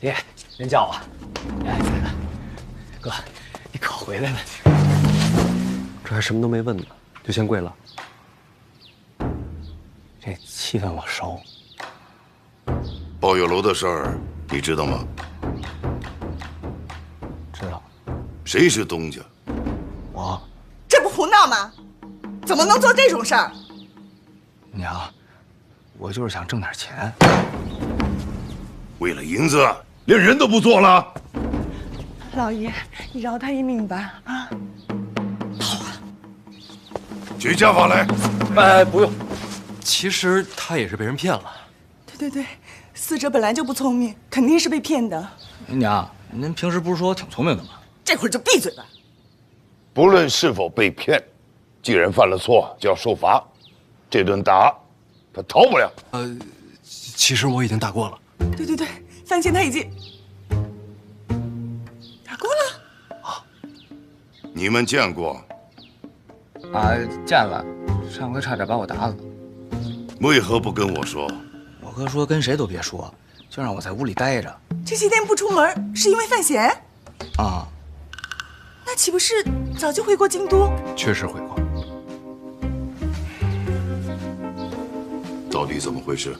爹，人叫我。哎，哥，你可回来了？这还什么都没问呢，就先跪了。这气氛我熟。抱月楼的事儿你知道吗？知道。谁是东家？我。这不胡闹吗？怎么能做这种事儿？娘，我就是想挣点钱。为了银子，连人都不做了？老爷，你饶他一命吧！啊，举家法来。哎，不用。其实他也是被人骗了。对，死者本来就不聪明，肯定是被骗的。娘，您平时不是说我挺聪明的吗？这会儿就闭嘴吧。不论是否被骗，既然犯了错，就要受罚。这顿打，他逃不了。其实我已经打过了。对，范闲他已经打过了。啊，你们见过？啊，见了，上回差点把我打死。为何不跟我说？我哥说跟谁都别说，就让我在屋里待着。这些天不出门是因为范闲？啊，那岂不是早就回过京都？确实回过。到底怎么回事？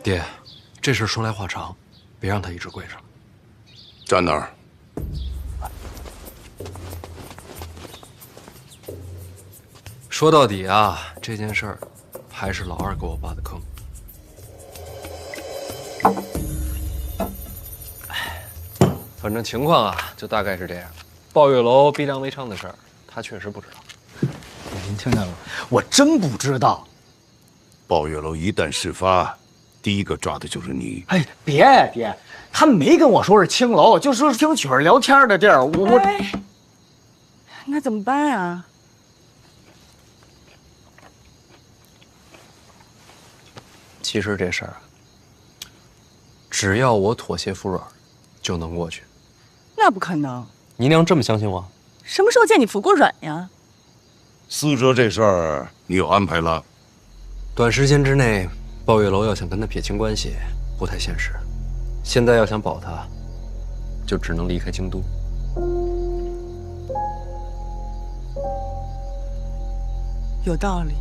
爹，这事说来话长，别让他一直跪着。站那儿。说到底啊，这件事儿还是老二给我挖的坑。反正情况啊，就大概是这样。抱月楼逼良为娼的事儿，他确实不知道。您听见了？我真不知道。抱月楼一旦事发，第一个抓的就是你。哎，别，他没跟我说是青楼，就说是听曲儿聊天的地儿。我，那怎么办啊？其实这事儿啊，只要我妥协服软，就能过去。那不可能。你娘这么相信我？什么时候见你服过软呀？思哲这事儿你有安排了？短时间之内，抱月楼要想跟他撇清关系，不太现实。现在要想保他，就只能离开京都。有道理。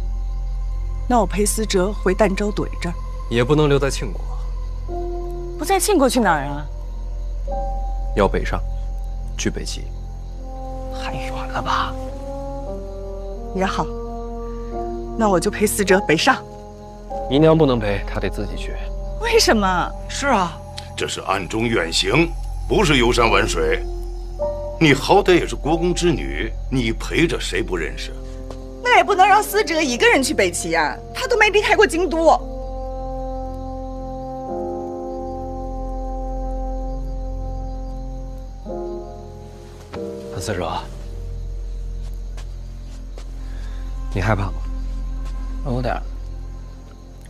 那我陪思哲回儋州怼着，也不能留在庆国。不在庆国去哪儿啊？要北上，去北齐。太远了吧？也好，那我就陪思哲北上。姨娘不能陪，她得自己去。为什么？是啊，这是暗中远行，不是游山玩水。你好歹也是国公之女，你陪着谁不认识？那也不能让思哲一个人去北齐呀，他都没离开过京都。思哲，你害怕吗？有点。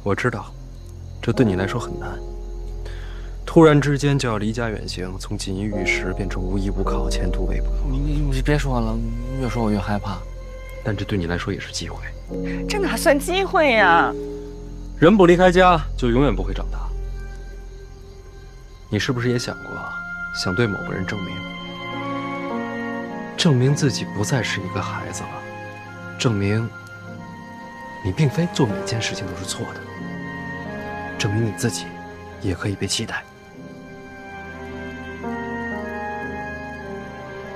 我知道，这对你来说很难。突然之间就要离家远行，从锦衣玉食变成无依无靠、前途未卜。你别说了，越说我越害怕。但这对你来说也是机会。这哪算机会呀？人不离开家，就永远不会长大。你是不是也想过，想对某个人证明自己不再是一个孩子了，证明你并非做每件事情都是错的，证明你自己也可以被期待。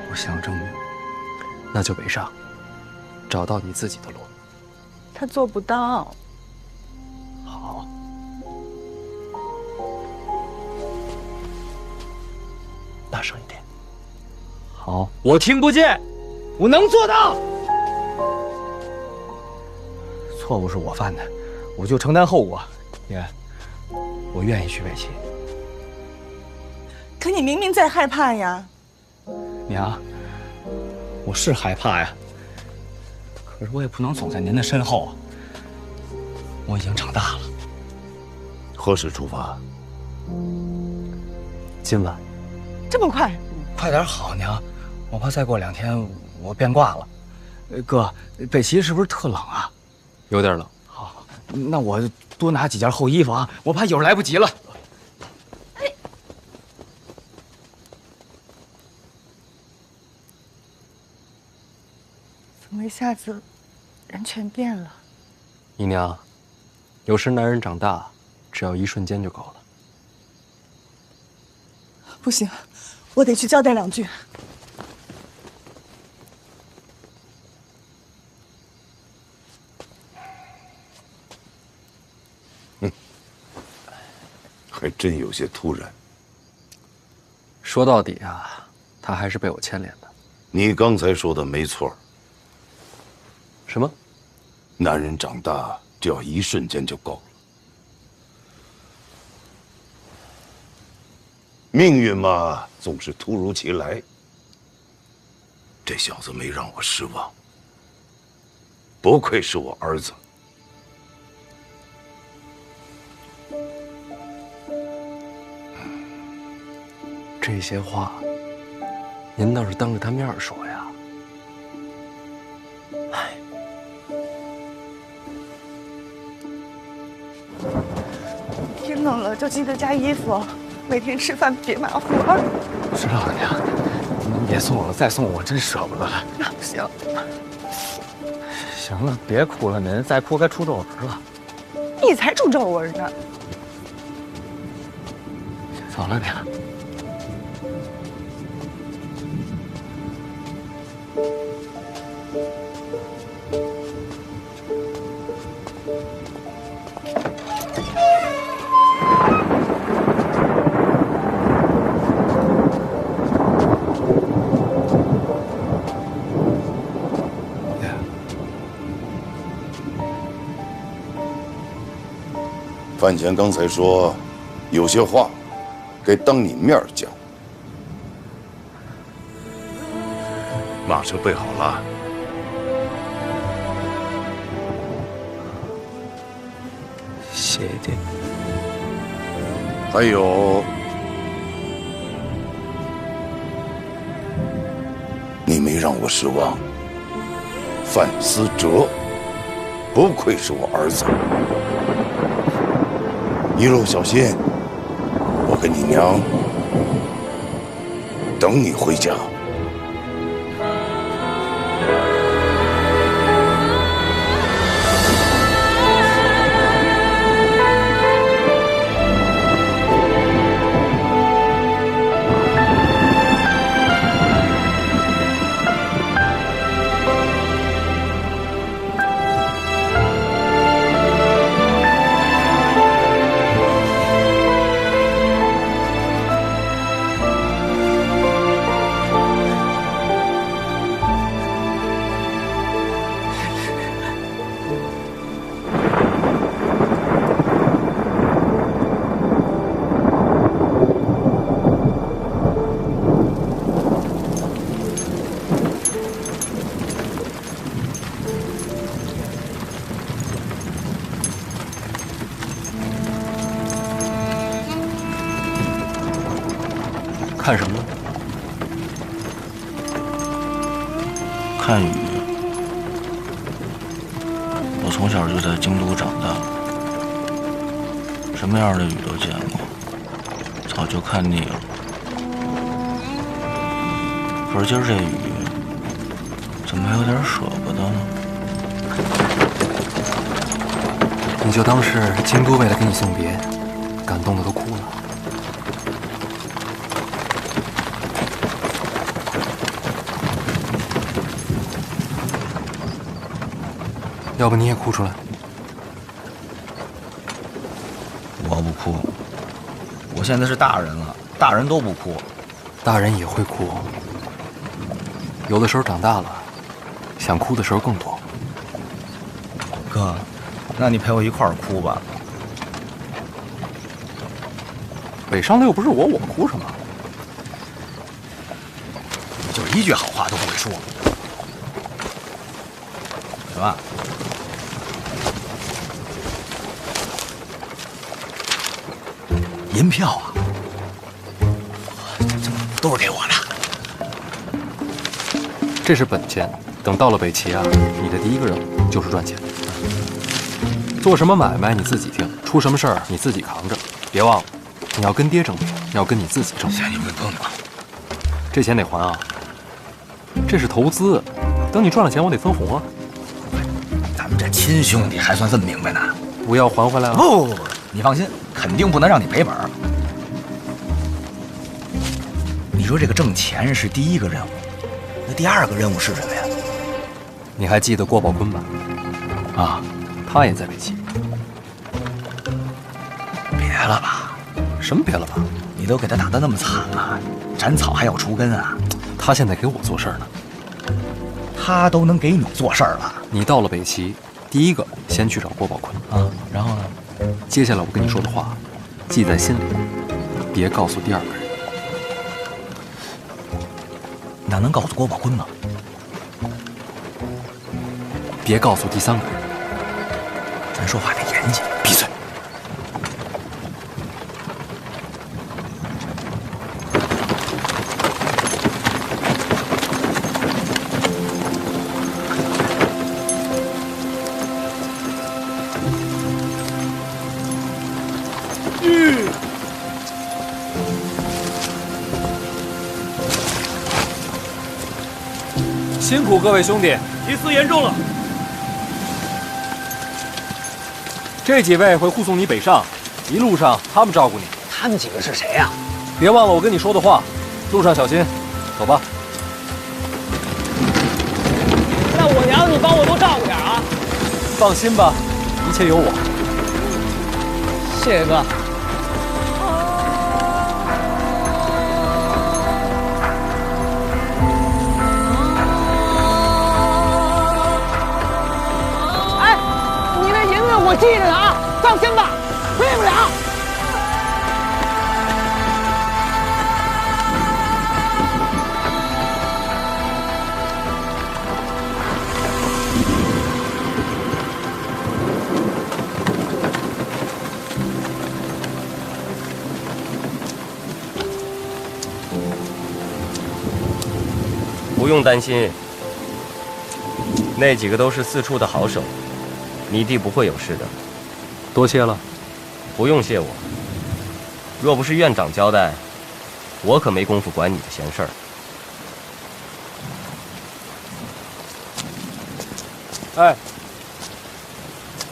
我想证明，那就北上，找到你自己的路。他做不到。好，大声一点。好，我听不见，我能做到。错误是我犯的，我就承担后果。爷，我愿意去北齐。可你明明在害怕呀。娘，我是害怕呀，可是我也不能总在您的身后啊。我已经长大了。何时出发？今晚。这么快？快点好，娘，我怕再过2天我变卦了。哥，北齐是不是特冷啊？有点冷。好，那我多拿几件厚衣服啊，我怕一会儿来不及了。怎么一下子人全变了？姨娘，有时男人长大，只要一瞬间就够了。不行，我得去交代两句。还真有些突然。说到底啊，他还是被我牵连的。你刚才说的没错。什么？男人长大只要一瞬间就够了。命运嘛，总是突如其来。这小子没让我失望，不愧是我儿子。这些话，您倒是当着他面说呀。唉，天冷了就记得加衣服，每天吃饭别马虎啊。知道了，娘。您别送我了，再送我真舍不得了。那不行，行了，别哭了，您再哭该出皱纹了。你才出皱纹呢。走了，娘。范乾刚才说，有些话该当你面讲。马车备好了。谢谢爹。还有，你没让我失望。范思哲，不愧是我儿子。一路小心，我跟你娘等你回家。看什么呢？看雨。我从小就在京都长大，什么样的雨都见过，早就看腻了。可是今儿这雨，怎么还有点舍不得呢？你就当是京都为了给你送别，感动的都哭了。要不你也哭出来？我不哭，我现在是大人了，大人都不哭。大人也会哭，有的时候长大了，想哭的时候更多。哥，那你陪我一块儿哭吧。北上的又不是我，我哭什么？你就是一句好话都不会说。行吧？银票啊，这都是给我的。这是本钱，等等到了北齐啊，你的第一个任务就是赚钱。做什么买卖你自己定，出什么事儿你自己扛着。别忘了，你要跟爹争名，要跟你自己争名。你不用了，这钱得还啊，这是投资，等你赚了钱我得分红啊。咱们这亲兄弟还算这么明白呢。不要还回来了？不，你放心，肯定不能让你赔本。你说这个挣钱是第一个任务，那第二个任务是什么呀？你还记得郭宝坤吧？啊，他也在北齐。别了吧？什么别了吧？你都给他打得那么惨了，斩草还要除根啊！他现在给我做事儿呢。他都能给你做事儿了。你到了北齐，第一个先去找郭宝坤啊，然后呢？接下来我跟你说的话，记在心里，别告诉第二个人。那能告诉郭宝坤吗？别告诉第三个人。咱说话得严谨。闭嘴！辛苦各位兄弟，提司严重了。这几位会护送你北上，一路上他们照顾你。他们几个是谁呀？别忘了我跟你说的话，路上小心。走吧。那我娘你帮我多照顾点啊。放心吧，一切有我。谢谢哥。我记着呢啊，放心吧，亏不了。不用担心，那几个都是四处的好手。你弟不会有事的，多谢了。不用谢我。若不是院长交代，我可没工夫管你的闲事儿。哎，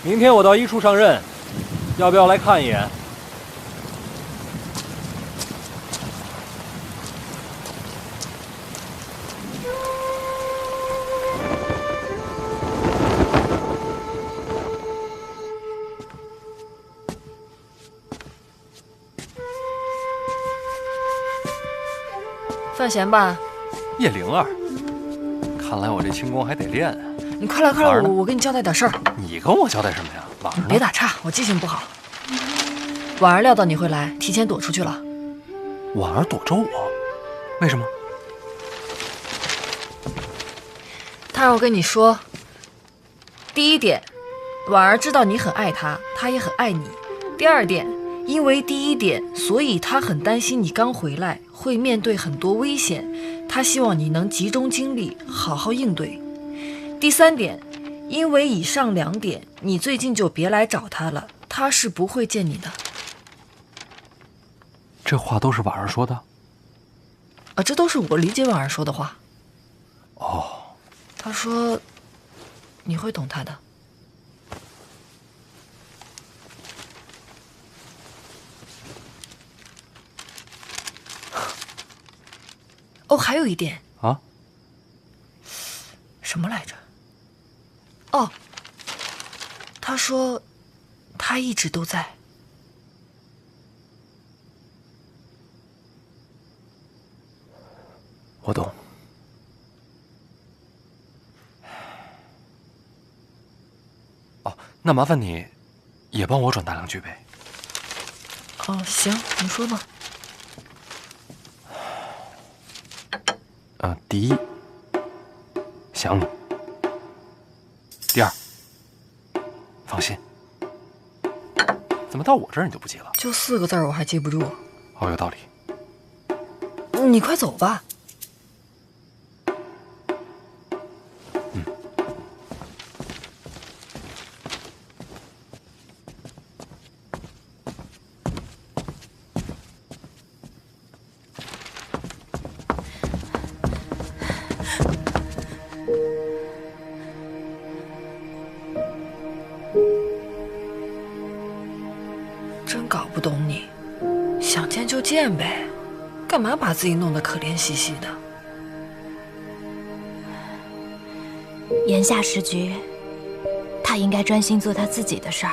明天我到一处上任，要不要来看一眼？范闲吧，叶灵儿，看来我这轻功还得练啊。你快来，我跟你交代点事儿。你跟我交代什么呀？婉儿呢？别打岔，我记性不好。婉儿料到你会来，提前躲出去了。婉儿躲着我，为什么？她让我跟你说，第一点，婉儿知道你很爱她，她也很爱你。第二点，因为第一点，所以她很担心你刚回来会面对很多危险，她希望你能集中精力，好好应对。第三点，因为以上两点，你最近就别来找她了，她是不会见你的。这话都是婉儿说的？啊，这都是我理解婉儿说的话。哦，她说你会懂她的。哦，还有一点啊，什么来着？哦，他说他一直都在。我懂。哦，那麻烦你也帮我转达两句呗。哦，行，你说吧。第一，想你；第二，放心。怎么到我这儿你就不记了？就4个字我还记不住。哦，有道理。你快走吧。就见呗，干嘛把自己弄得可怜兮兮的？眼下时局，他应该专心做他自己的事儿。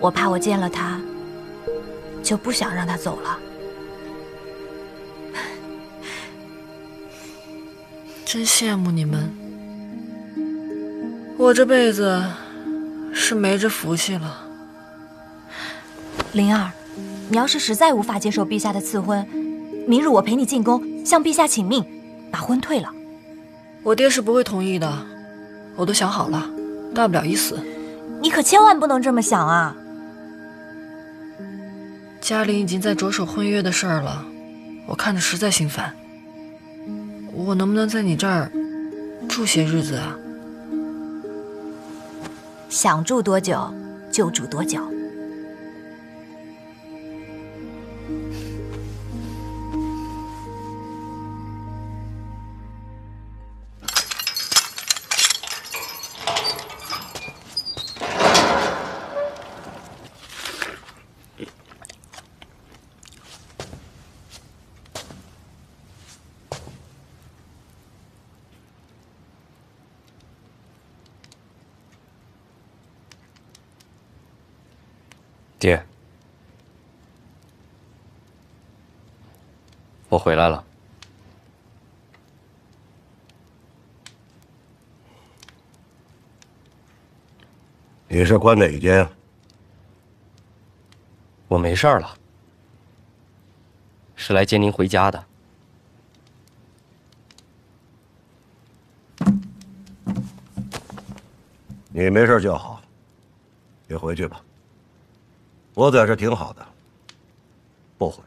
我怕我见了他，就不想让他走了。真羡慕你们，我这辈子是没这福气了。灵儿，你要是实在无法接受陛下的赐婚，明日我陪你进宫，向陛下请命，把婚退了。我爹是不会同意的，我都想好了，大不了一死。你可千万不能这么想啊！家里已经在着手婚约的事儿了，我看着实在心烦。我能不能在你这儿住些日子啊？想住多久就住多久。爹，我回来了。你是关哪间？我没事儿了，是来接您回家的。你没事就好，别回去吧。我在这挺好的，不回。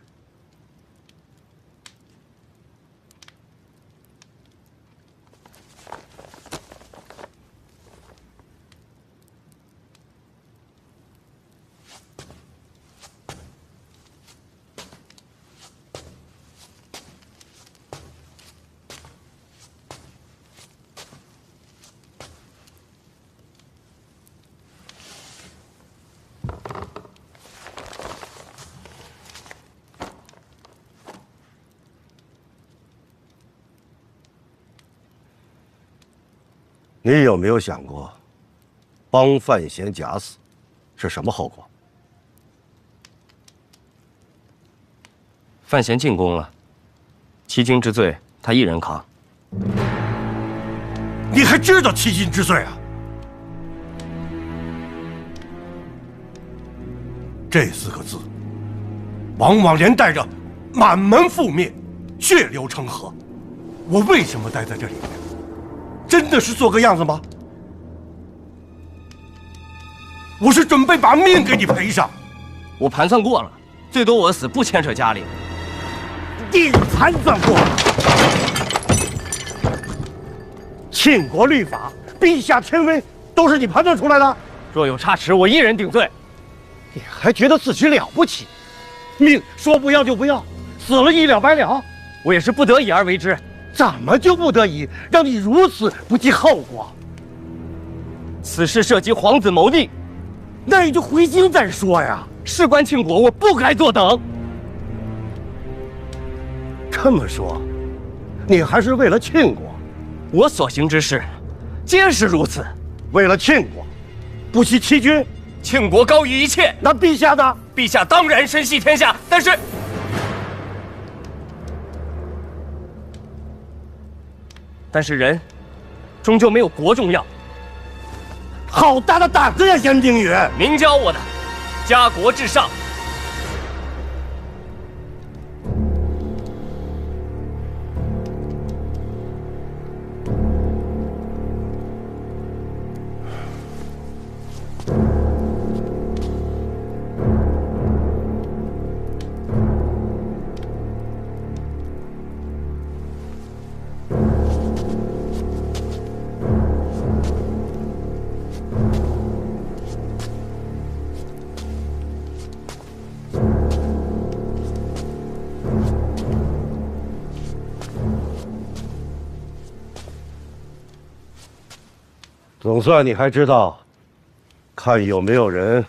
你有没有想过，帮范闲假死是什么后果？范闲进宫了，欺君之罪他一人扛。你还知道欺君之罪啊？这4个字，往往连带着满门覆灭、血流成河。我为什么待在这里面？真的是做个样子吗？我是准备把命给你赔上。我盘算过了，最多我死不牵扯家里。你盘算过了？庆国律法、陛下天威，都是你盘算出来的？若有差池，我一人顶罪。你还觉得自己了不起？命说不要就不要，死了一了百了。我也是不得已而为之。怎么就不得已让你如此不计后果？此事涉及皇子谋逆，那你就回京再说呀。事关庆国，我不该坐等。这么说，你还是为了庆国？我所行之事，皆是如此。为了庆国，不惜欺君？庆国高于一切。那陛下呢？陛下当然身系天下，但是人，终究没有国重要。好大的胆子呀，严定宇！您教我的，家国至上。总算你还知道，看有没有人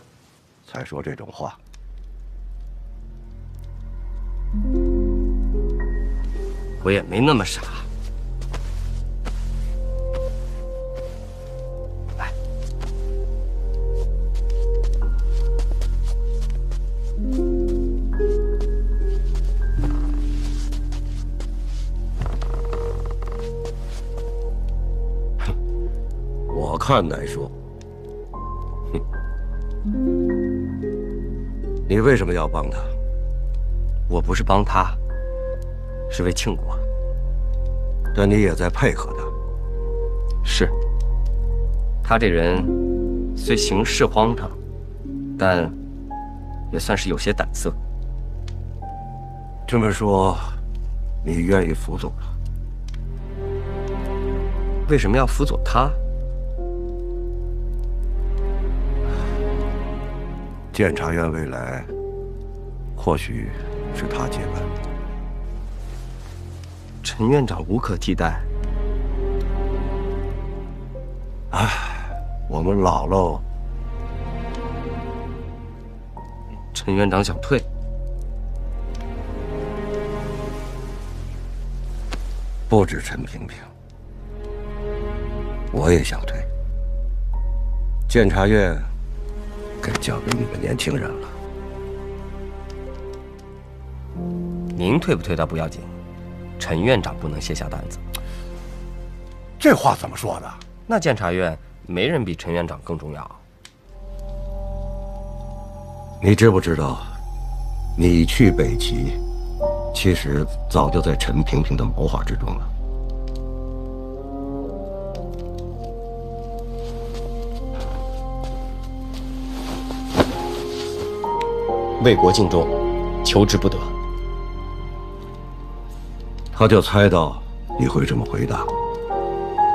才说这种话。我也没那么傻。来，我看来说，你为什么要帮他？我不是帮他，是为庆国。但你也在配合他。是。他这人虽行事荒唐，但也算是有些胆色。这么说，你愿意辅佐他？为什么要辅佐他？监察院未来，或许是他接班。陈院长无可替代。唉，我们老喽。陈院长想退，不止陈萍萍，我也想退。监察院该交给你们年轻人了。您退不退倒不要紧，陈院长不能卸下担子。这话怎么说的？那监察院没人比陈院长更重要。你知不知道，你去北齐，其实早就在陈萍萍的谋划之中了。为国尽忠，求之不得。他就猜到你会这么回答。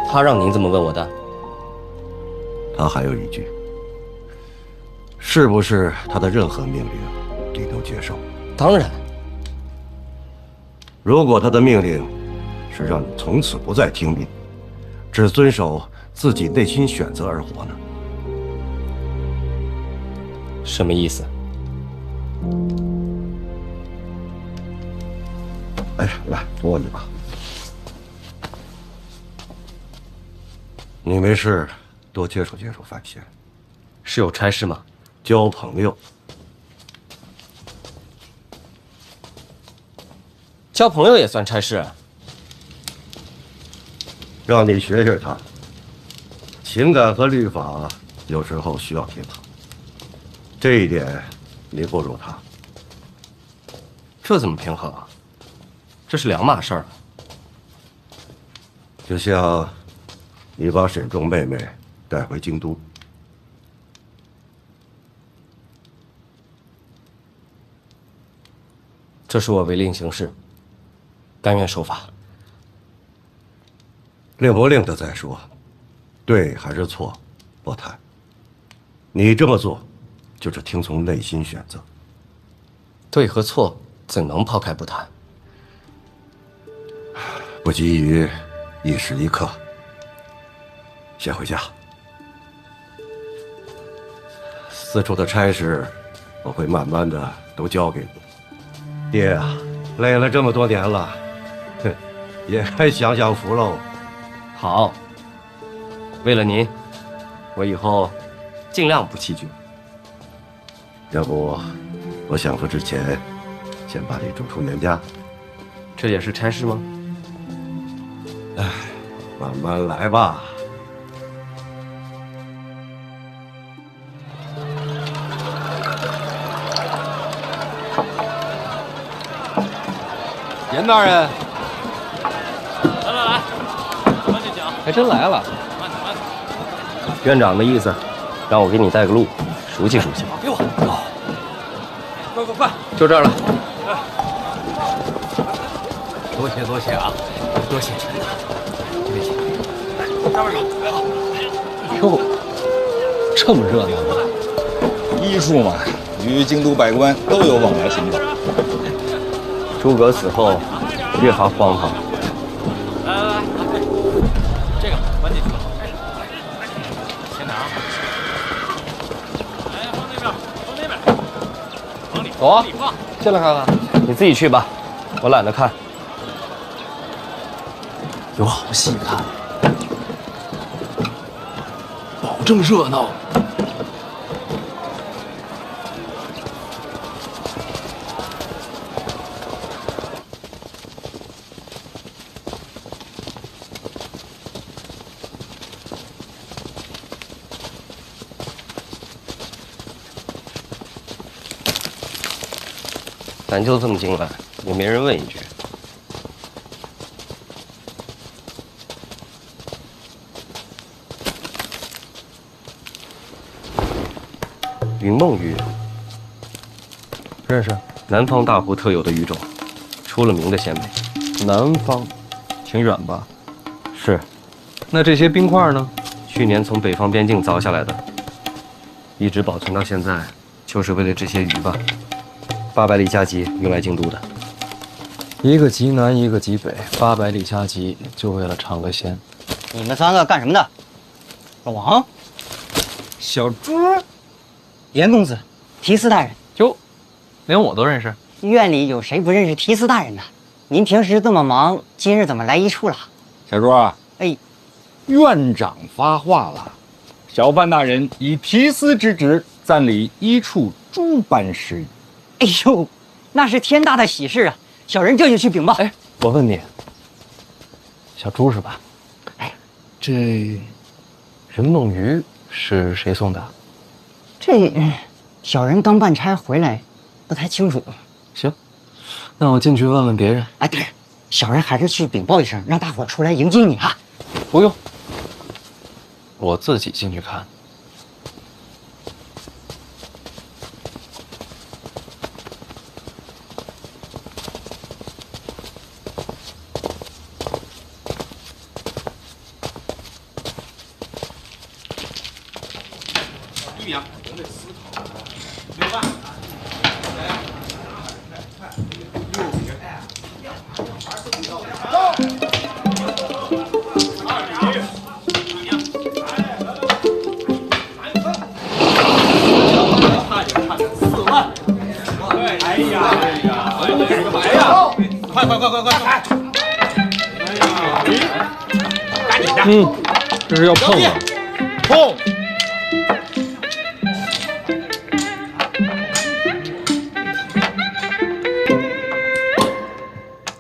他让您这么问我的？他还有一句：是不是他的任何命令你都接受？当然。如果他的命令是让你从此不再听命，只遵守自己内心选择而活呢？什么意思？哎，来摸一把。你没事多接触接触范闲。是有差事吗？交朋友。交朋友也算差事？让你学学他。情感和律法有时候需要平衡，这一点你不如他。这怎么平衡啊？这是两码事儿。就像你把沈仲妹妹带回京都，这是我违令行事，甘愿受罚。令不令的再说，对还是错，不谈。你这么做，就是听从内心选择。对和错怎能抛开不谈？不急于一时一刻，先回家。四处的差事，我会慢慢的都交给你。爹啊，累了这么多年了，哼，也该享享福喽。好，为了您，我以后尽量不欺君。要不，我享福之前，先把你逐出袁家。这也是差事吗？哎，慢慢来吧。严大人，来，慢点讲。还真来了。慢点。院长的意思，让我给你带个路，熟悉熟悉。给我。快！就这儿了。多谢啊，多谢陈大。别谢。上面手，来好。哟，这么热闹呢？医术嘛，与京都百官都有往来行动。诸葛死后，越发荒唐。来，这个搬进去吧。先拿。哎，放那边，放那边。走啊，进来看看。你自己去吧，我懒得看。有好戏看，保证热闹。咱就这么进来，也没人问一句。云梦鱼，认识？南方大湖特有的鱼种，出了名的鲜美。南方，挺远吧？是，那这些冰块呢？去年从北方边境凿下来的，一直保存到现在，就是为了这些鱼吧。800里加急运来京都的。一个极南，一个极北，800里加急，就为了尝个鲜。你们3个干什么的？老王，小猪，严公子，提司大人。哟，连我都认识。院里有谁不认识提司大人呢？您平时这么忙，今日怎么来一处了？小朱啊，哎，院长发话了，小范大人以提司之职暂理一处诸般事宜。哎呦，那是天大的喜事啊！小人这就去禀报。哎，我问你，小猪是吧？哎，这云梦鱼是谁送的？这小人刚办差回来，不太清楚。行，那我进去问问别人。哎，对，小人还是去禀报一声，让大伙出来迎接你啊。不用，我自己进去看。这是要碰了。碰！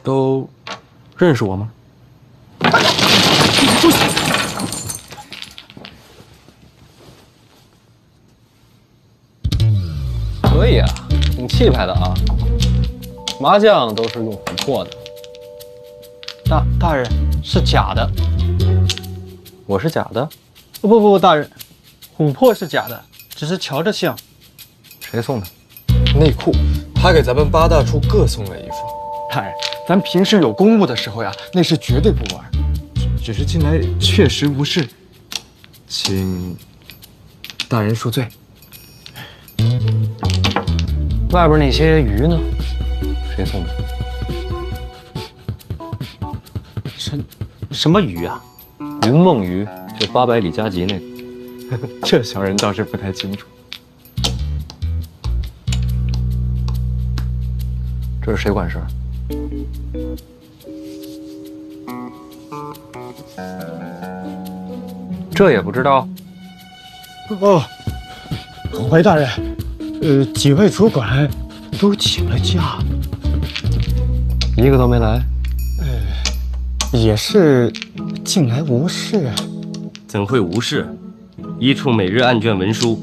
都认识我吗？可以啊，挺气派的啊。麻将都是用琥珀的。大人是假的。我是假的？不，大人，琥珀是假的，只是瞧着像。谁送的？内裤，他给咱们8大处各送了一副。大人，咱平时有公务的时候呀，那是绝对不玩。只是近来确实无事，请大人恕罪。外边那些鱼呢？谁送的？什么鱼啊？云梦鱼，就800里加急那个。这小人倒是不太清楚。这是谁管事？这也不知道？哦，怀大人，几位主管都请了假，一个都没来。也是近来无事。怎会无事？一处每日案卷文书，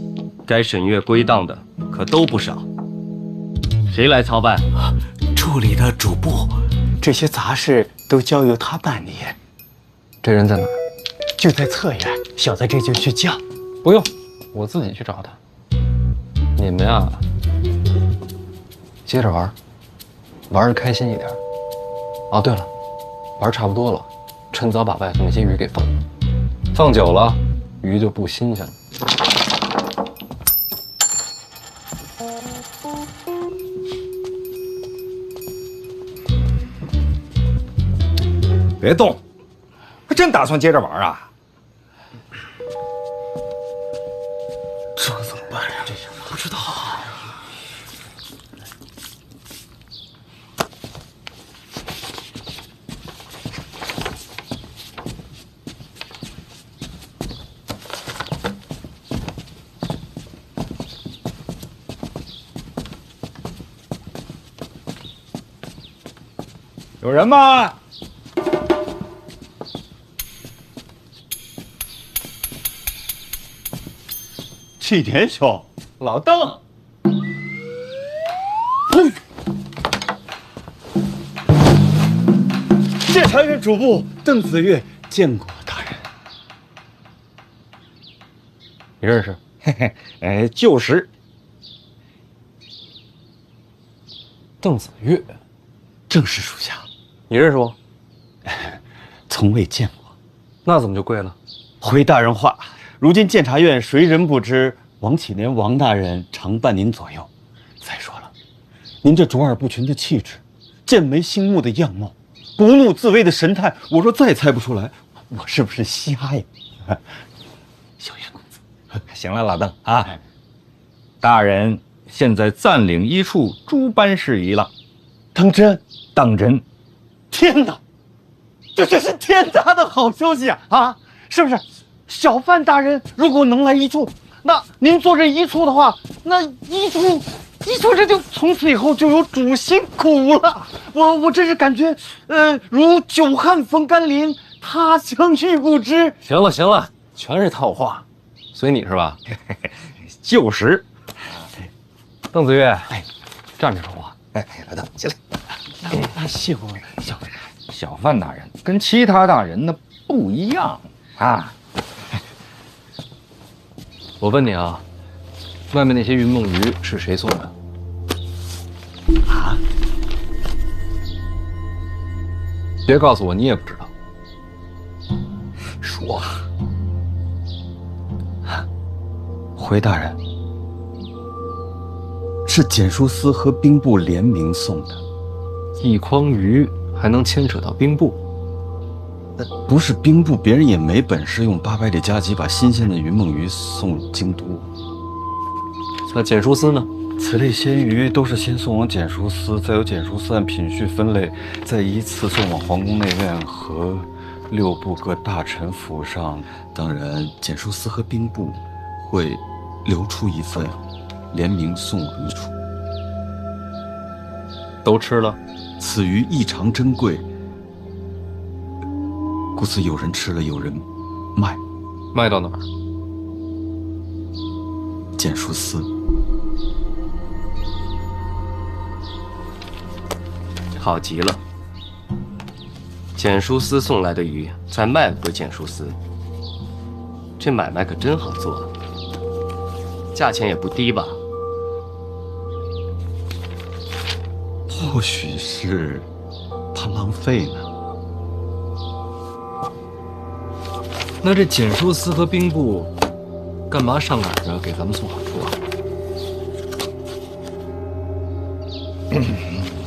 该审阅归档的可都不少。谁来操办？处理的主簿，这些杂事都交由他办理。这人在哪儿？就在侧院，小的这就去叫。不用，我自己去找他。你们呀，接着玩，玩得开心一点。哦，对了，玩差不多了，趁早把外头那些鱼给放了。放久了，鱼就不新鲜了。别动！还真打算接着玩啊？这怎么办呀？不知道。有人吗？启田兄，老邓。监察院主簿邓子越见过大人。你认识？嘿嘿，旧识。邓子越，正是属下。你认识我？从未见过。那怎么就跪了？回大人话，如今监察院谁人不知王启年王大人常伴您左右。再说了，您这卓尔不群的气质，剑眉星目的样貌，不怒自威的神态，我若再猜不出来，我是不是瞎呀？小袁公子，行了，老邓啊，大人现在暂领一处诸般事宜了。当真？当真。天哪，这真是天大的好消息啊！是不是？小范大人如果能来一处，那您做这一处的话，那一处这就从此以后就有主心骨了。我真是感觉，如久旱逢甘霖，他乡遇故知。行了行了，全是套话，随你是吧？旧识。邓子越，哎，站着说话。哎，老邓起来。谢过小范大人跟其他大人呢不一样啊。我问你啊，外面那些云梦鱼是谁送的？啊？别告诉我你也不知道。说。回大人，是简书司和兵部联名送的。一筐鱼还能牵扯到兵部？不是兵部，别人也没本事用800里加急把新鲜的云梦鱼送入京都。那简书司呢？此类鲜鱼都是先送往简书司，再由简书司按品序分类，再依次送往皇宫内院和6部各大臣府上。当然，简书司和兵部会留出一份，联名送往一处。都吃了。此鱼异常珍贵，故此有人吃了，有人卖。卖到哪儿？简书司。好极了，简书司送来的鱼再卖回简书司，这买卖可真好做，价钱也不低吧？或许是怕浪费呢。那这简书司和兵部干嘛上赶着给咱们送好处啊？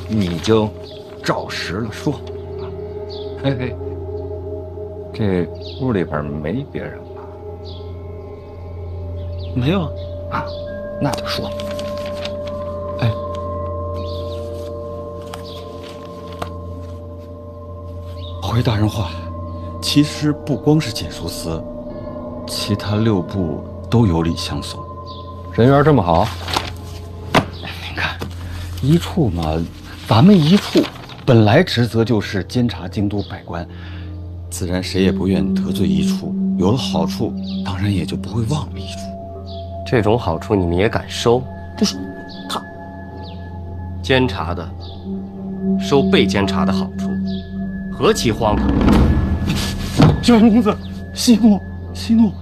你就照实了说。嘿嘿，这屋里边没别人吧？没有啊，那就说。哎，回大人话，其实不光是简书司，其他6部都有礼相送。人缘这么好？您看，一处嘛，咱们一处本来职责就是监察京都百官，自然谁也不愿得罪一处。有了好处，当然也就不会忘了一处。这种好处你们也敢收？不是他监察的收被监察的好处，何其荒唐！小公子，息怒，息怒。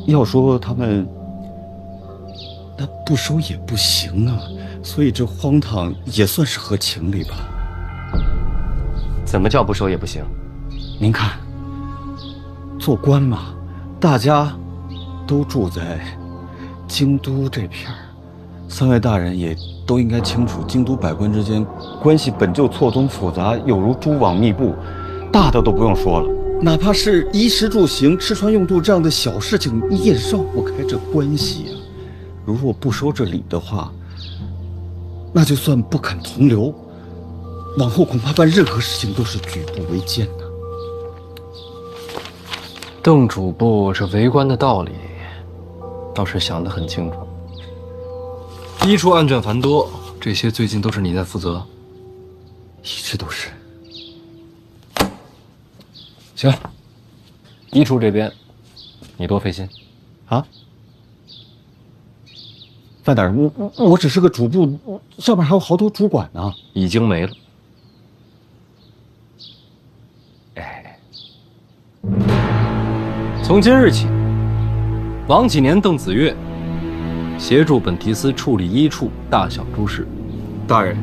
要说他们，那不收也不行啊，所以这荒唐也算是合情理吧。怎么叫不收也不行？您看，做官嘛，大家都住在京都这片儿，3位大人也都应该清楚，京都百官之间关系本就错综复杂，有如蛛网密布。大的都不用说了，哪怕是衣食住行、吃穿用度这样的小事情，你也绕不开这关系啊。如若不收这礼的话，那就算不肯同流，往后恐怕办任何事情都是举步维艰呐。邓主簿这为官的道理，倒是想得很清楚。一处案卷繁多，这些最近都是你在负责？一直都是。行，医处这边，你多费心。啊？范大人，我只是个主簿，上面还有好多主管呢。已经没了。哎，从今日起，王启年、邓子越协助本提司处理医处大小诸事。大人，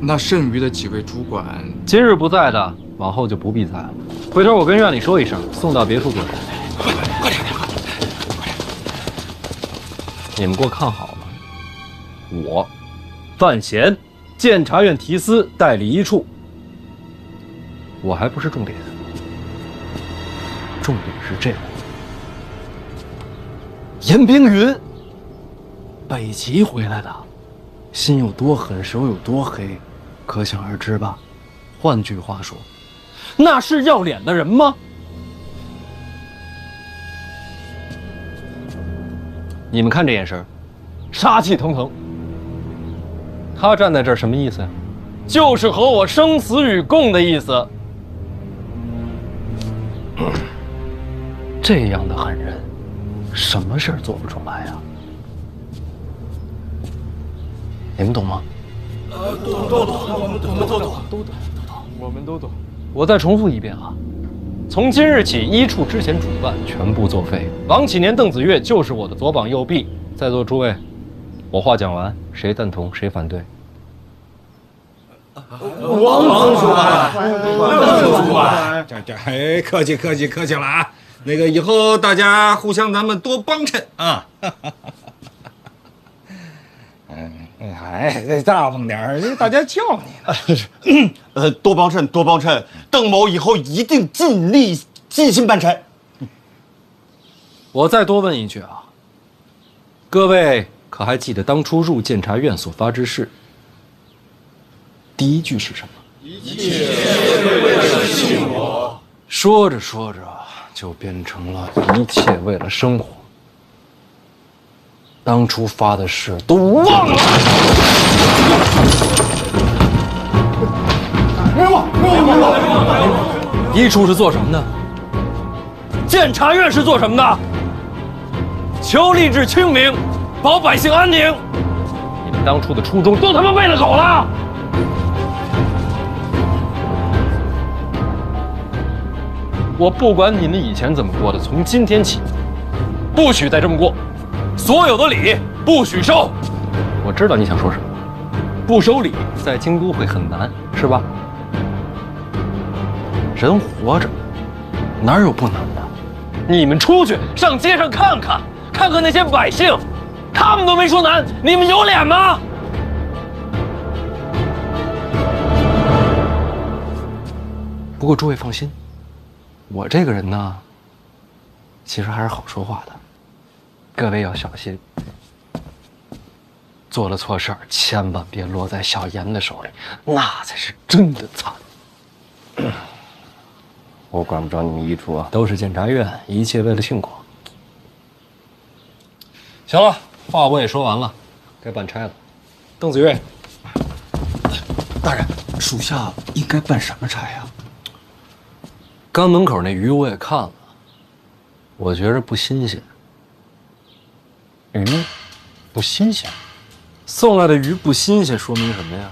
那剩余的几位主管，今日不在的，往后就不必在了。回头我跟院里说一声，送到别处做事。快点！你们给我看好了，我范闲，监察院提司代理医处，我还不是重点，重点是这位严冰云，北齐回来的，心有多狠，手有多黑，可想而知吧。换句话说，那是要脸的人吗？你们看这眼神，杀气腾腾。他站在这儿什么意思呀？就是和我生死与共的意思。这样的狠人，什么事儿做不出来呀？你们懂吗？我们都懂。我再重复一遍啊，从今日起，医处之前主办全部作废。王启年、邓子越就是我的左膀右臂。在座诸位，我话讲完，谁赞同，谁反对？王主管，邓主管，这客气了啊！那个以后大家互相咱们多帮衬啊。大方点，大家叫你呢。多帮衬，邓某以后一定尽力尽心办差。我再多问一句啊，各位可还记得当初入监察院所发之誓？第一句是什么？一切为了信我。说着说着就变成了一切为了生活。当初发的誓都忘了。医处是做什么的？监察院是做什么的？求吏治清明，保百姓安宁。你们当初的初衷都他妈喂了狗了！我不管你们以前怎么过的，从今天起，不许再这么过。所有的礼不许收。我知道你想说什么，不收礼在京都会很难，是吧？人活着哪有不难的？你们出去上街上看看那些百姓，他们都没说难，你们有脸吗？不过诸位放心，我这个人呢，其实还是好说话的。各位要小心，做了错事儿，千万别落在小严的手里，那才是真的惨。我管不着你们医处啊，都是监察院，一切为了庆国。行了，话我也说完了，该办差了。邓子越，大人，属下应该办什么差呀？刚门口那鱼我也看了，我觉着不新鲜。鱼不新鲜，送来的鱼不新鲜，说明什么呀？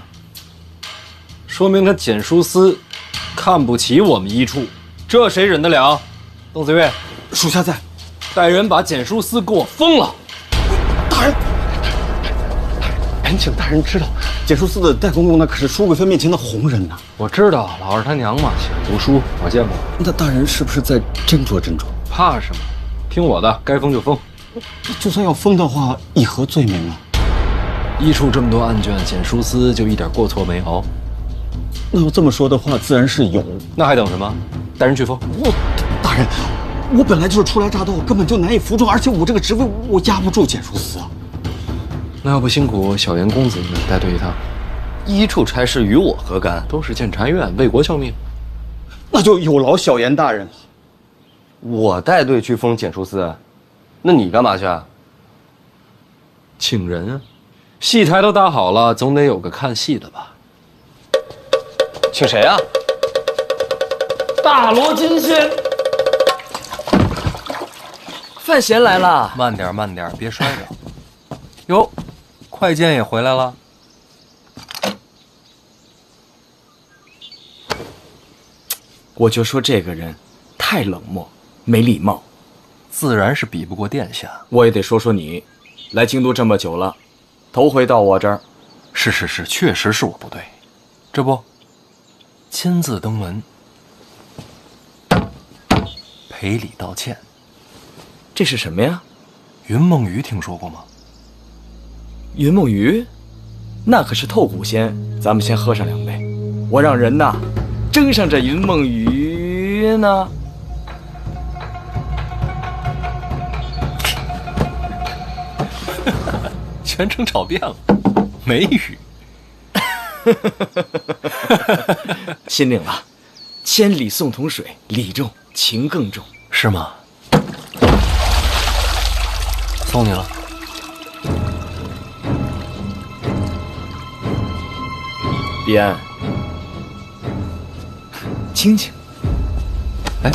说明他检书司看不起我们医处，这谁忍得了？邓子越，属下在，带人把检书司给我封了。大人，恳请大人知道，检书司的戴公公那可是书贵妃面前的红人呐。我知道，老二他娘嘛，喜欢读书，我见过。那大人是不是再斟酌斟酌？怕什么？听我的，该封就封。就算要封的话，以何罪名啊？医处这么多案卷，检书司就一点过错没有？那要这么说的话，自然是有。那还等什么？带人去封。大人，我本来就是初来乍到，根本就难以服众，而且我这个职位我压不住检书司啊。那要不辛苦小严公子带队一趟？医处差事与我何干？都是监察院为国效命。那就有劳小严大人了。我带队去封检书司，那你干嘛去啊？请人啊，戏台都搭好了，总得有个看戏的吧？请谁啊？大罗金仙。范闲来了。慢点，慢点，别摔着。哟，快剑也回来了。我就说这个人太冷漠，没礼貌。自然是比不过殿下。我也得说说你，来京都这么久了，头回到我这儿。是，确实是我不对。这不，亲自登门，赔礼道歉。这是什么呀？云梦鱼听说过吗？云梦鱼，那可是透骨仙。咱们先喝上2杯，我让人呐蒸上这云梦鱼呢。全程炒变了，没鱼。心领了，千里送桶水，礼重情更重，是吗？送你了。彼岸，清清。哎，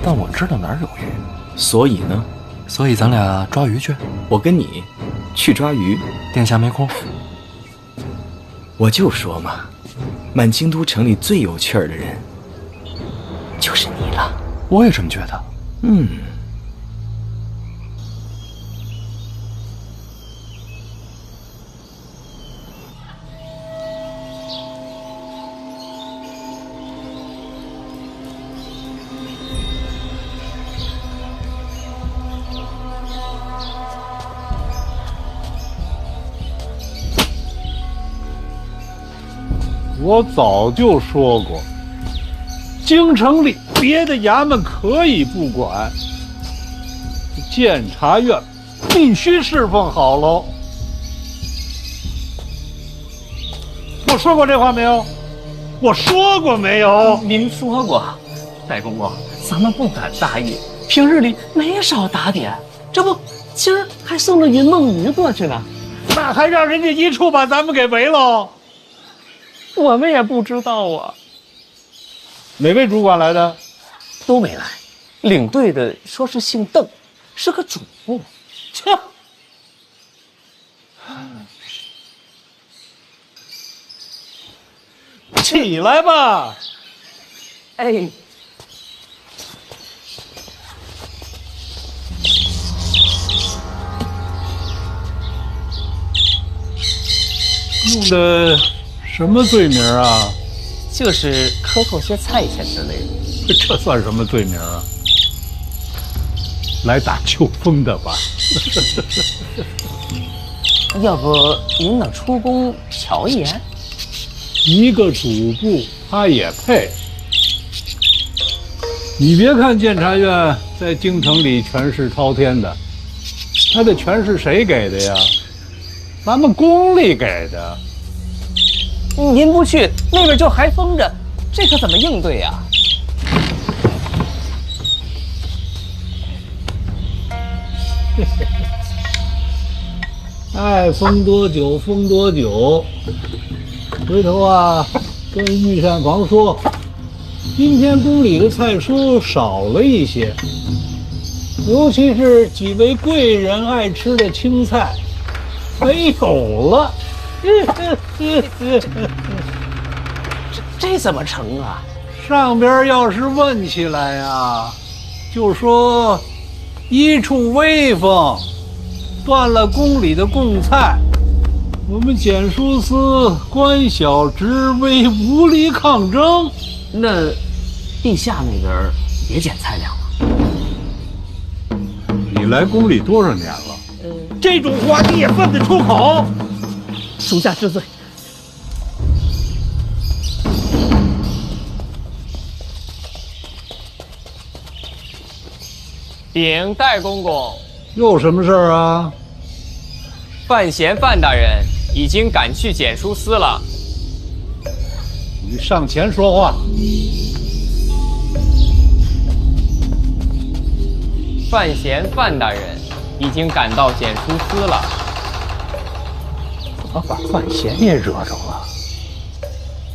但我知道哪儿有鱼，所以呢？所以咱俩抓鱼去。我跟你去抓鱼，殿下没空。我就说嘛，满京都城里最有趣儿的人就是你了。我也这么觉得。我早就说过，京城里别的衙门可以不管，监察院必须侍奉好喽。我说过这话没有？我说过没有？您说过，戴公公，咱们不敢大意，平日里没少打点，这不今儿还送了云梦鱼过去呢，那还让人家一处把咱们给围喽。我们也不知道啊。哪位主管来的？都没来。领队的说是姓邓，是个主簿。切！起来吧。哎。用的什么罪名啊？就是克扣些菜钱之类的。这算什么罪名啊？来打秋风的吧。要不您能出宫瞧一眼？一个主簿他也配？你别看监察院在京城里权势滔天的，他的权势谁给的呀？咱们宫里给的。您不去，那边就还封着，这可怎么应对呀？爱封多久封多久。回头啊，跟御膳房说，今天宫里的菜蔬少了一些，尤其是几位贵人爱吃的青菜，没有了。这怎么成啊？上边要是问起来呀，就说一处威风，断了宫里的贡菜，我们检书司官小职微，无力抗争。那陛下那边也减菜量了？你来宫里多少年了？这种话你也问得出口？属下知罪。禀戴公公，又什么事儿啊？范闲范大人已经赶去检书司了。你上前说话。范闲范大人已经赶到检书司了。怎么把范闲也惹着了？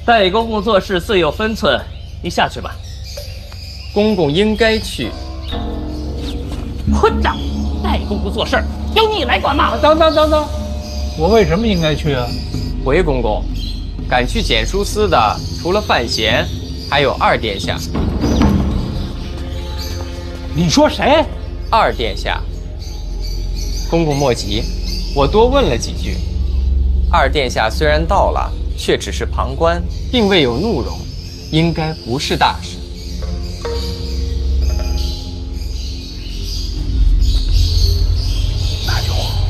代公公做事自有分寸，你下去吧。公公应该去。混账！代公公做事由你来管吗？等，我为什么应该去啊？回公公，赶去检书司的除了范闲，还有二殿下。你说谁？二殿下。公公莫急，我多问了几句。二殿下虽然到了，却只是旁观，并未有怒容，应该不是大事。那就好。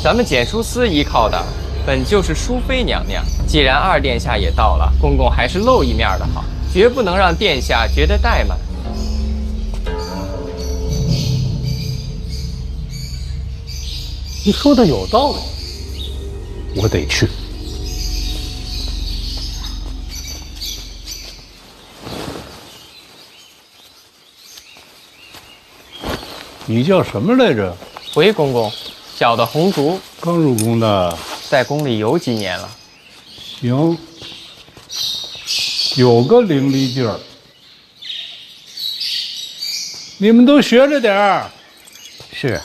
咱们检书司依靠的本就是淑妃娘娘，既然二殿下也到了，公公还是露一面的好，绝不能让殿下觉得怠慢。你说的有道理，我得去。你叫什么来着？回公公，小的红烛，刚入宫的，在宫里有几年了。行，有个伶俐劲儿。你们都学着点儿。是。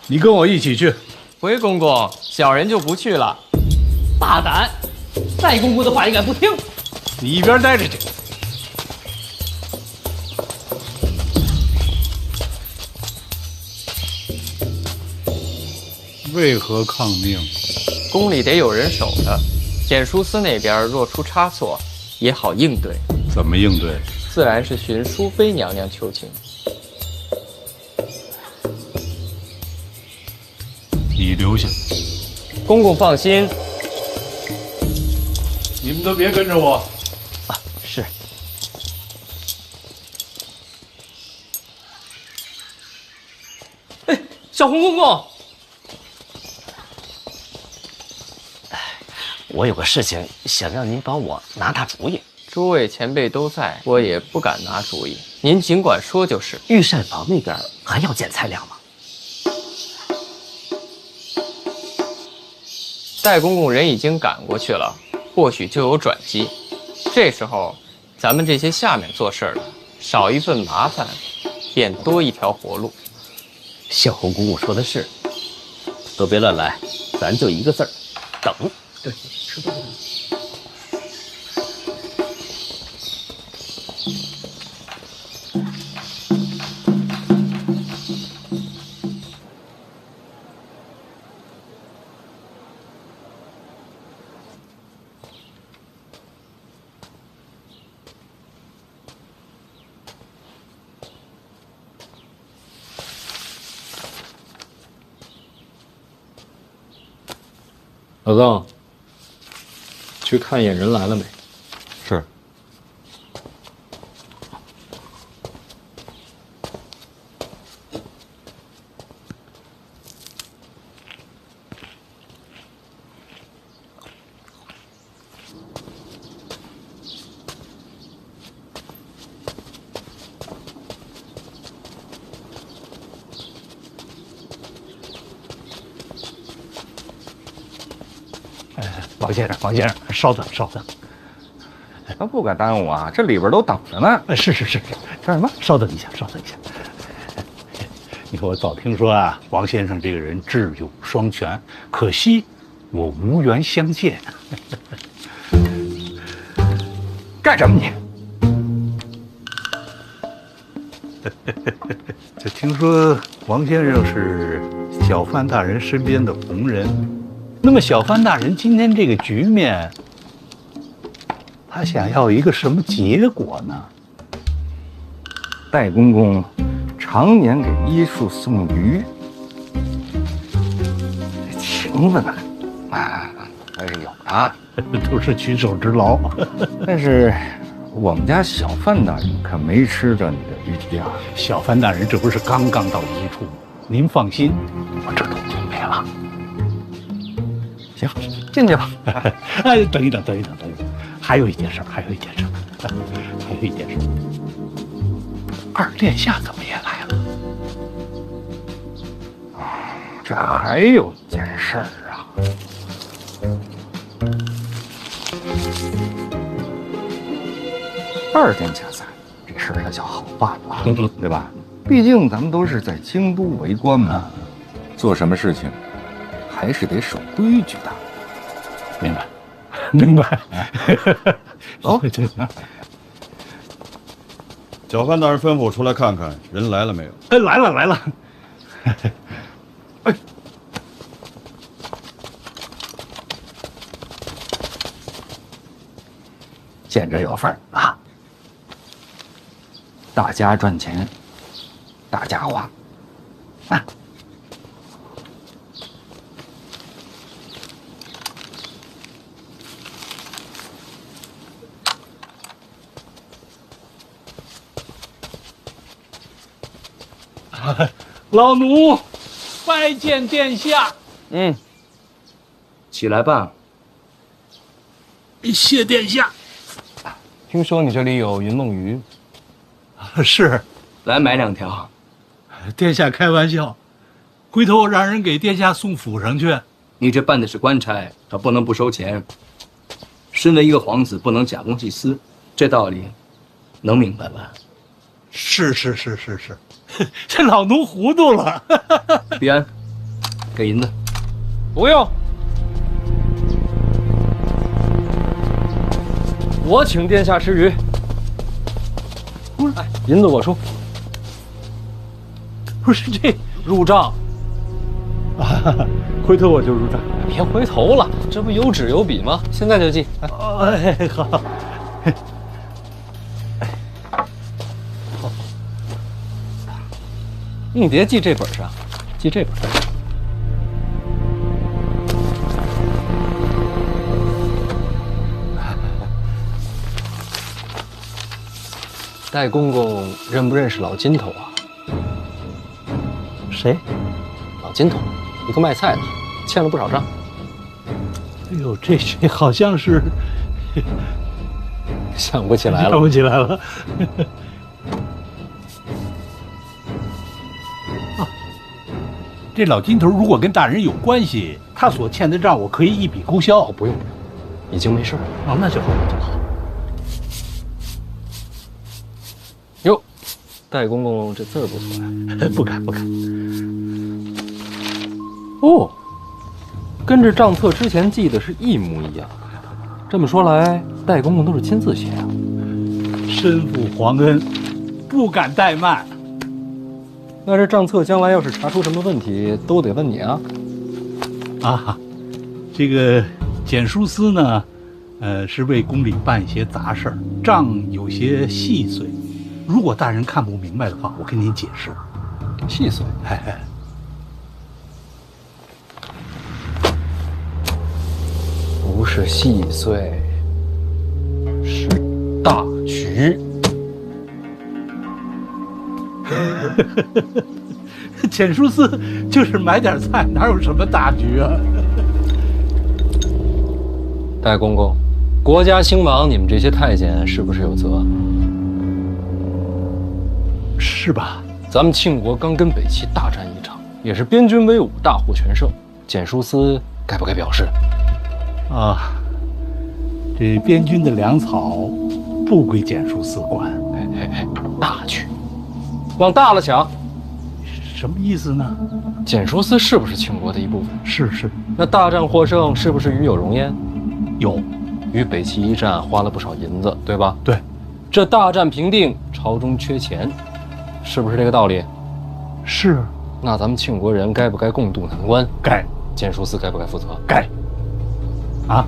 你跟我一起去。回公公，小人就不去了。大胆！代公公的话也敢不听？你一边待着去。为何抗命？宫里得有人守着，检书司那边若出差错，也好应对。怎么应对？自然是寻淑妃娘娘求情。你留下。公公放心。你们都别跟着我。啊，是。哎，小红公公。我有个事情想让您帮我拿主意。诸位前辈都在，我也不敢拿主意。您尽管说就是。御膳房那边还要减菜量吗？戴公公人已经赶过去了，或许就有转机。这时候，咱们这些下面做事的，少一份麻烦，便多一条活路。小红公公说的是，都别乱来，咱就一个字儿，等。对，吃饭。老邓，去看眼人来了没？是。王先生，稍等。那不敢耽误啊，这里边都等着呢。是，干什么？稍等一下。你看我早听说啊，王先生这个人智勇双全，可惜我无缘相见。干什么你？这听说王先生是小范大人身边的红人，那么小范大人今天这个局面，他想要一个什么结果呢？戴公公常年给医术送鱼，这情分啊，还是有的，都是举手之劳。但是我们家小范大人可没吃着你的鱼皮啊！小范大人这不是刚到医处吗？您放心，我这都准备了。行。进去吧。哎，等一等，还有一件事，二殿下怎么也来了？这还有一件事啊。二殿下在，这事儿才叫好办吧，对吧？毕竟咱们都是在京都为官嘛，做什么事情还是得守规矩的。明白。走，小范大人吩咐我出来看看，人来了没有？哎，来了。哎，见着有份儿啊！大家赚钱，大家花，啊！老奴拜见殿下。起来吧。谢殿下。听说你这里有云梦鱼，是，来买2条。殿下开玩笑，回头让人给殿下送府上去。你这办的是官差，他不能不收钱。身为一个皇子，不能假公济私，这道理能明白吧？是，这老奴糊涂了。必安，给银子。不用，我请殿下吃鱼。哎，银子我出。不是这入账。回头我就入账。别回头了，这不有纸有笔吗？现在就记。哎，好。你别记这本上，记这本。戴公公认不认识老金头啊？谁？老金头，一个卖菜的，欠了不少账。哎呦，这好像是想不起来了。想不起来了。这老金头如果跟大人有关系，他所欠的账我可以一笔勾销。不用，已经没事了。哦，那就好，那就好。哟，戴公公这字儿不错呀。不敢。哦，跟这账册之前记的是一模一样。这么说来，戴公公都是亲自写啊。身负皇恩，不敢怠慢。那这账册将来要是查出什么问题，都得问你啊！啊，这个简书司呢，是为宫里办一些杂事儿，账有些细碎，如果大人看不明白的话，我跟您解释。细碎？不是细碎，是大局。简书司就是买点菜，哪有什么大局啊？戴公公，国家兴亡，你们这些太监是不是有责？是吧？咱们庆国刚跟北齐大战一场，也是边军威武，大获全胜。简书司该不该表示？啊，这边军的粮草不归简书司管。大局，往大了想。什么意思呢？简书司是不是庆国的一部分？是。那大战获胜，是不是与有荣焉？有。与北齐一战花了不少银子，对吧？对。这大战平定，朝中缺钱，是不是这个道理？是。那咱们庆国人该不该共度难关？该。简书司该不该负责？该。啊？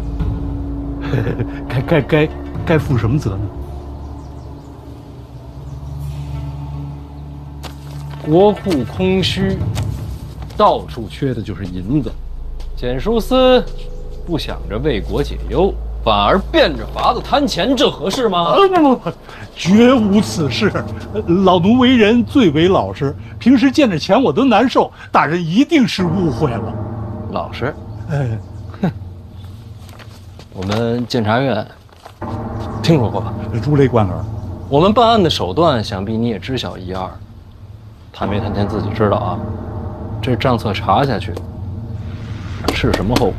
该负什么责呢？国库空虚，到处缺的就是银子。简书司不想着为国解忧，反而变着法子贪钱，这合适吗？不，绝无此事。老奴为人最为老实，平时见着钱我都难受。大人一定是误会了。老实？我们监察院听说过吧？如雷贯耳。我们办案的手段，想必你也知晓一二。贪没贪钱自己知道啊。这账册查下去，是什么后果？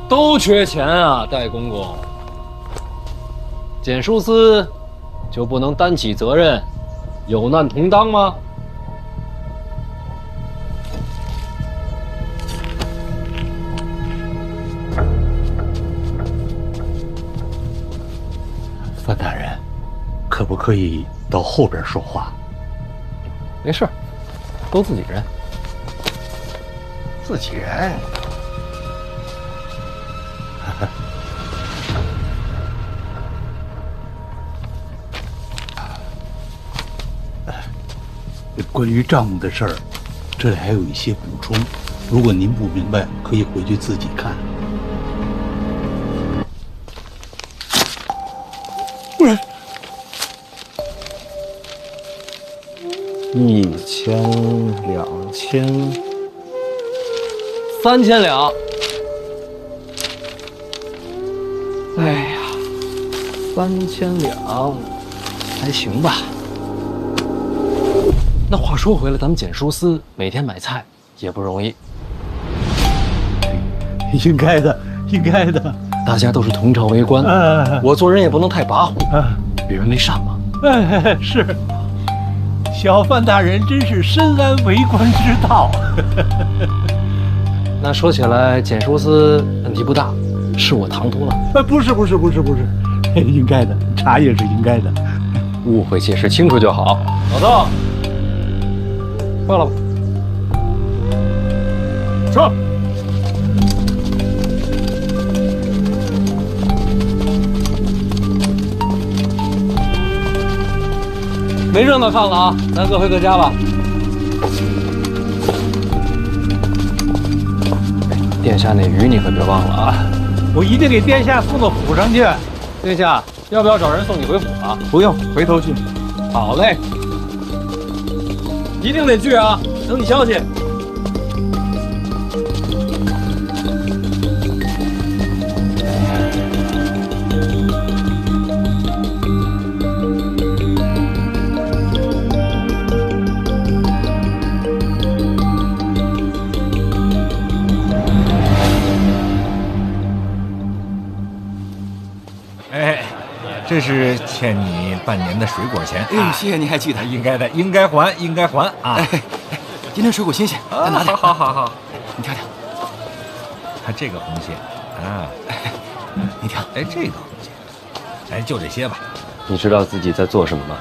都缺钱啊，戴公公。检书司就不能担起责任，有难同当吗？范大人，可不可以到后边说话？没事，都自己人。自己人。关于账目的事儿，这里还有一些补充。如果您不明白，可以回去自己看。不然，1000、2000、3000两。哎呀，3000两还行吧。那话说回来，咱们检书司每天买菜也不容易。应该的，应该的。大家都是同朝为官，我做人也不能太跋扈，与人为善嘛。是。小范大人真是深谙为官之道。那说起来，检书司问题不大，是我唐突了。不是，应该的，茶叶是应该的。误会解释清楚就好。老邓。换了吧。说。没热闹看了啊，咱各回各家吧。殿下那鱼你可别忘了啊！我一定给殿下送到府上去。殿下要不要找人送你回府啊？不用，回头去。好嘞。一定得去啊！等你消息。哎，这是欠你半年的水果钱。哎，谢谢你还记得，应该的，应该还，应该还啊！哎，今天水果新鲜，再拿点。好，你挑挑。看这个红线啊，你挑。哎，这个红线，哎，就这些吧。你知道自己在做什么吗？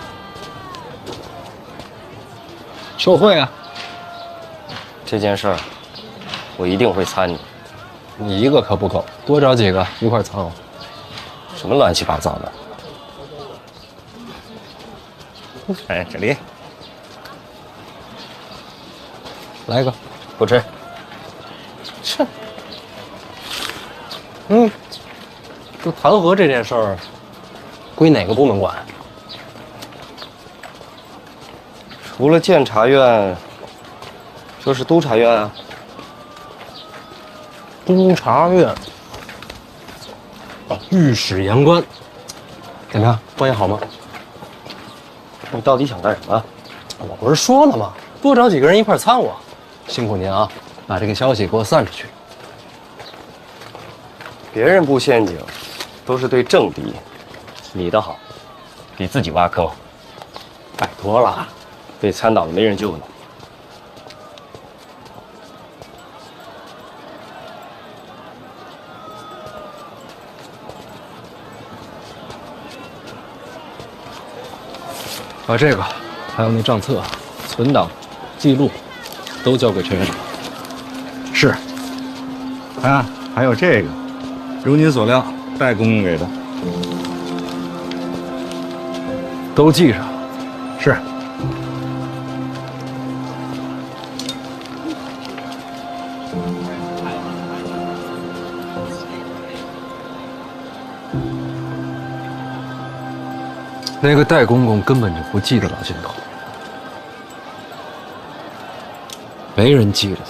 受贿啊！这件事儿，我一定会参你。你一个可不够，多找几个一块参我。什么乱七八糟的？哎，这里来一个，不吃。切。就弹劾这件事儿，归哪个部门管？除了监察院，就是督察院啊。督察院。御史言官，怎么样？关系好吗？你到底想干什么？我不是说了吗？多找几个人一块参我。辛苦您啊，把这个消息给我散出去。别人布陷阱，都是对政敌，你的好，给自己挖坑。拜托了，被参倒了没人救你。把这个，还有那账册、存档、记录，都交给陈院长。是。啊，还有这个，如您所料，戴公公给的，都记上。是。那个戴公公根本就不记得老镜头。没人记着他。